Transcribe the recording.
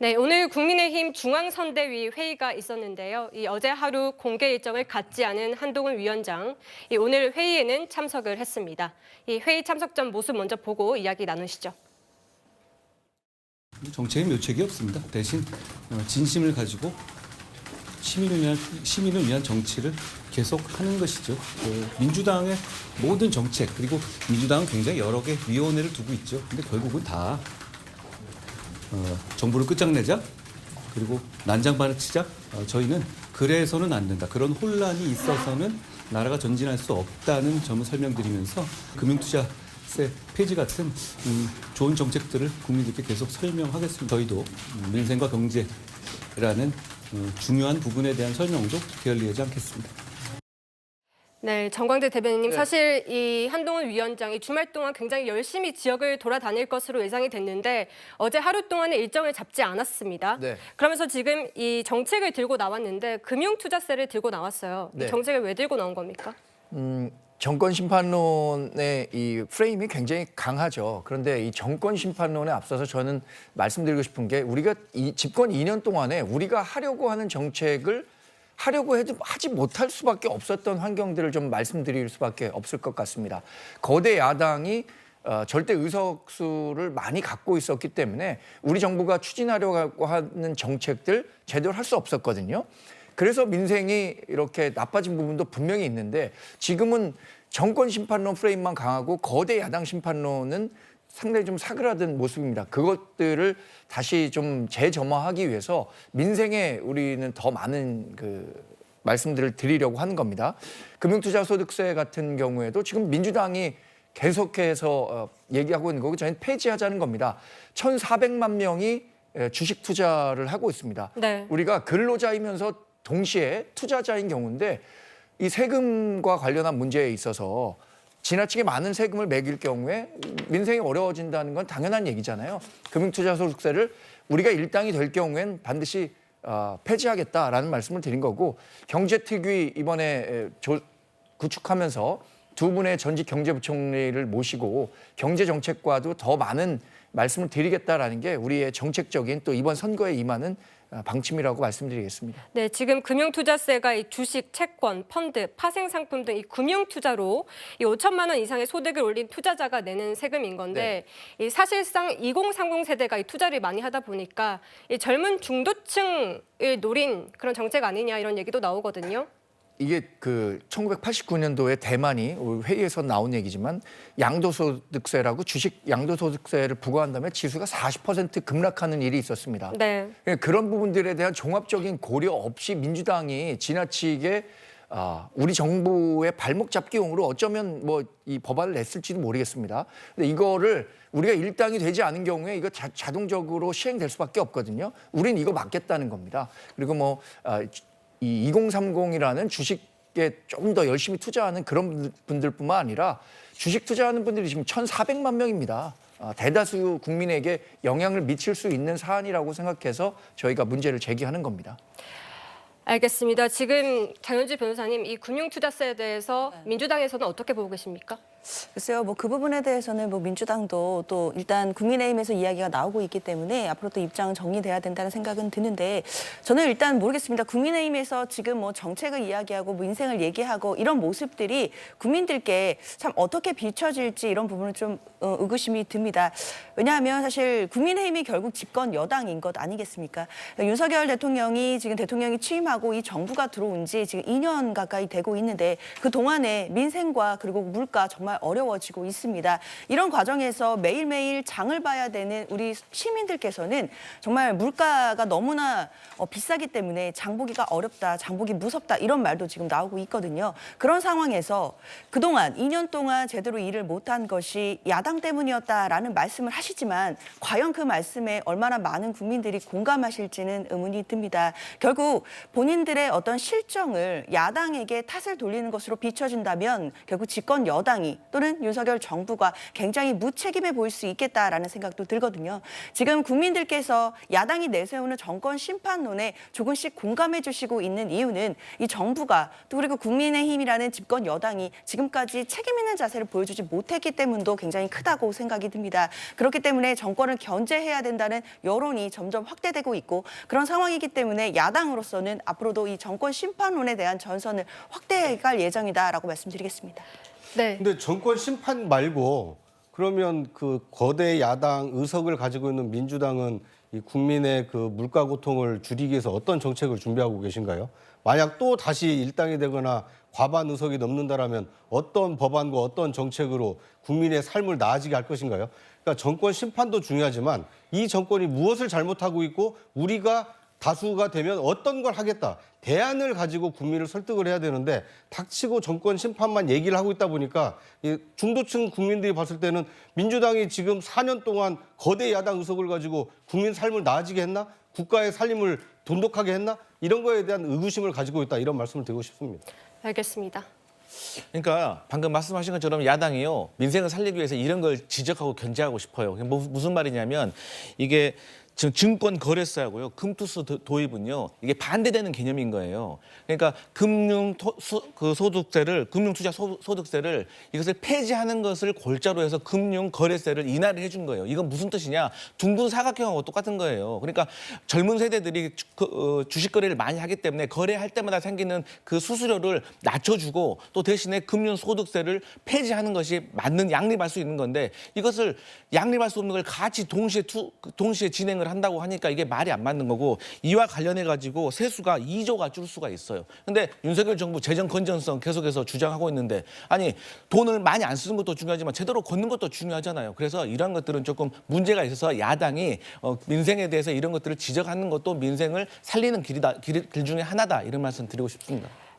네, 오늘 국민의힘 중앙선대위 회의가 있었는데요. 어제 하루 공개 일정을 갖지 않은 한동훈 위원장, 오늘 회의에는 참석을 했습니다. 회의 참석 전 모습 먼저 보고 이야기 나누시죠. 정책의 묘책이 없습니다. 대신 진심을 가지고 시민을 위한 정치를 계속하는 것이죠. 민주당의 모든 정책, 그리고 민주당은 굉장히 여러 개 위원회를 두고 있죠. 근데 결국은 다 정부를 끝장내자, 그리고 난장판을 치자. 저희는 그래서는 안 된다. 그런 혼란이 있어서는 나라가 전진할 수 없다는 점을 설명드리면서 금융투자세 폐지 같은 좋은 정책들을 국민들께 계속 설명하겠습니다. 저희도 민생과 경제라는 중요한 부분에 대한 설명도 게을리하지 않겠습니다. 네, 정광재 대변인님, 사실 이 한동훈 위원장이 주말 동안 굉장히 열심히 지역을 돌아다닐 것으로 예상이 됐는데 어제 하루 동안의 일정을 잡지 않았습니다. 네. 그러면서 지금 이 정책을 들고 나왔는데 금융투자세를 들고 나왔어요. 네. 이 정책을 왜 들고 나온 겁니까? 정권 심판론의 이 프레임이 굉장히 강하죠. 그런데 이 정권 심판론에 앞서서 저는 말씀드리고 싶은 게 우리가 이 집권 2년 동안에 우리가 하려고 하는 정책을 하려고 해도 하지 못할 수밖에 없었던 환경들을 좀 말씀드릴 수밖에 없을 것 같습니다. 거대 야당이 절대 의석수를 많이 갖고 있었기 때문에 우리 정부가 추진하려고 하는 정책들 제대로 할 수 없었거든요. 그래서 민생이 이렇게 나빠진 부분도 분명히 있는데 지금은 정권 심판론 프레임만 강하고 거대 야당 심판론은 상당히 좀 사그라든 모습입니다. 그것들을 다시 좀 재점화하기 위해서 민생에 우리는 더 많은 말씀들을 드리려고 하는 겁니다. 금융투자소득세 같은 경우에도 지금 민주당이 계속해서 얘기하고 있는 거고 저희는 폐지하자는 겁니다. 1,400만 명이 주식 투자를 하고 있습니다. 네. 우리가 근로자이면서 동시에 투자자인 경우인데 이 세금과 관련한 문제에 있어서 지나치게 많은 세금을 매길 경우에 민생이 어려워진다는 건 당연한 얘기잖아요. 금융투자소득세를 우리가 일당이 될 경우엔 반드시 폐지하겠다라는 말씀을 드린 거고 경제특위 이번에 구축하면서 두 분의 전직 경제부총리를 모시고 경제정책과도 더 많은 말씀을 드리겠다라는 게 우리의 정책적인 또 이번 선거에 임하는 방침이라고 말씀드리겠습니다. 네, 지금 금융투자세가 이 주식, 채권, 펀드, 파생상품 등 이 금융투자로 이 5천만 원 이상의 소득을 올린 투자자가 내는 세금인 건데 이 사실상 2030 세대가 이 투자를 많이 하다 보니까 이 젊은 중도층을 노린 그런 정책 아니냐 이런 얘기도 나오거든요. 이게 1989년도에 대만이 회의에서 나온 얘기지만 양도소득세라고 주식 양도소득세를 부과한 다음에 지수가 40% 급락하는 일이 있었습니다. 네. 그런 부분들에 대한 종합적인 고려 없이 민주당이 지나치게 우리 정부의 발목 잡기용으로 어쩌면 뭐 이 법안을 냈을지도 모르겠습니다. 근데 이거를 우리가 일당이 되지 않은 경우에 이거 자동적으로 시행될 수밖에 없거든요. 우린 이거 막겠다는 겁니다. 그리고 이 2030이라는 주식에 조금 더 열심히 투자하는 그런 분들뿐만 아니라 주식 투자하는 분들이 지금 1,400만 명입니다. 대다수 국민에게 영향을 미칠 수 있는 사안이라고 생각해서 저희가 문제를 제기하는 겁니다. 알겠습니다. 지금 장현주 변호사님, 이 금융투자세에 대해서 민주당에서는 어떻게 보고 계십니까? 글쎄요, 그 부분에 대해서는 민주당도 또 일단 국민의힘에서 이야기가 나오고 있기 때문에 앞으로 또 입장은 정리돼야 된다는 생각은 드는데 저는 일단 모르겠습니다. 국민의힘에서 지금 정책을 이야기하고 민생을 얘기하고 이런 모습들이 국민들께 참 어떻게 비춰질지 이런 부분은 좀 의구심이 듭니다. 왜냐하면 사실 국민의힘이 결국 집권 여당인 것 아니겠습니까? 윤석열 대통령이 지금 대통령이 취임하고 이 정부가 들어온 지 지금 2년 가까이 되고 있는데 그 동안에 민생과 그리고 물가 정말 어려워지고 있습니다. 이런 과정에서 매일매일 장을 봐야 되는 우리 시민들께서는 정말 물가가 너무나 비싸기 때문에 장 보기가 어렵다, 장 보기 무섭다 이런 말도 지금 나오고 있거든요. 그런 상황에서 그동안 2년 동안 제대로 일을 못한 것이 야당 때문이었다라는 말씀을 하시지만 과연 그 말씀에 얼마나 많은 국민들이 공감하실지는 의문이 듭니다. 결국 본인들의 어떤 실정을 야당에게 탓을 돌리는 것으로 비춰진다면 결국 집권 여당이 또는 윤석열 정부가 굉장히 무책임해 보일 수 있겠다라는 생각도 들거든요. 지금 국민들께서 야당이 내세우는 정권 심판론에 조금씩 공감해 주시고 있는 이유는 이 정부가 또 그리고 국민의힘이라는 집권 여당이 지금까지 책임 있는 자세를 보여주지 못했기 때문도 굉장히 크다고 생각이 듭니다. 그렇기 때문에 정권을 견제해야 된다는 여론이 점점 확대되고 있고 그런 상황이기 때문에 야당으로서는 앞으로도 이 정권 심판론에 대한 전선을 확대해 갈 예정이다라고 말씀드리겠습니다. 네. 근데 정권 심판 말고 그러면 그 거대 야당 의석을 가지고 있는 민주당은 이 국민의 그 물가 고통을 줄이기 위해서 어떤 정책을 준비하고 계신가요? 만약 또 다시 일당이 되거나 과반 의석이 넘는다라면 어떤 법안과 어떤 정책으로 국민의 삶을 나아지게 할 것인가요? 그러니까 정권 심판도 중요하지만 이 정권이 무엇을 잘못하고 있고 우리가 다수가 되면 어떤 걸 하겠다. 대안을 가지고 국민을 설득을 해야 되는데 닥치고 정권 심판만 얘기를 하고 있다 보니까 중도층 국민들이 봤을 때는 민주당이 지금 4년 동안 거대 야당 의석을 가지고 국민 삶을 나아지게 했나? 국가의 살림을 돈독하게 했나? 이런 거에 대한 의구심을 가지고 있다. 이런 말씀을 드리고 싶습니다. 알겠습니다. 그러니까 방금 말씀하신 것처럼 야당이요 민생을 살리기 위해서 이런 걸 지적하고 견제하고 싶어요. 무슨 말이냐면 이게 지금 증권 거래세하고요 금투수 도입은요 이게 반대되는 개념인 거예요. 그러니까 금융투자 소득세를 이것을 폐지하는 것을 골자로 해서 금융 거래세를 인하를 해준 거예요. 이건 무슨 뜻이냐? 둥근 사각형하고 똑같은 거예요. 그러니까 젊은 세대들이 주식 거래를 많이 하기 때문에 거래할 때마다 생기는 그 수수료를 낮춰주고 또 대신에 금융 소득세를 폐지하는 것이 맞는 양립할 수 있는 건데 이것을 양립할 수 없는 걸 같이 동시에 진행을 한다고 하니까 이게 말이 안 맞는 거고 이와 관련해 가지고 세수가 2조가 줄 수가 있어요. 근데 윤석열 정부 재정 건전성 계속해서 주장하고 있는데 아니 돈을 많이 안 쓰는 것도 중요하지만 제대로 걷는 것도 중요하잖아요. 그래서 이런 것들은 조금 문제가 있어서 야당이 민생에 대해서 이런 것들을 지적하는 것도 민생을 살리는 길 중에 하나다 이런 말씀 드리고 싶습니다.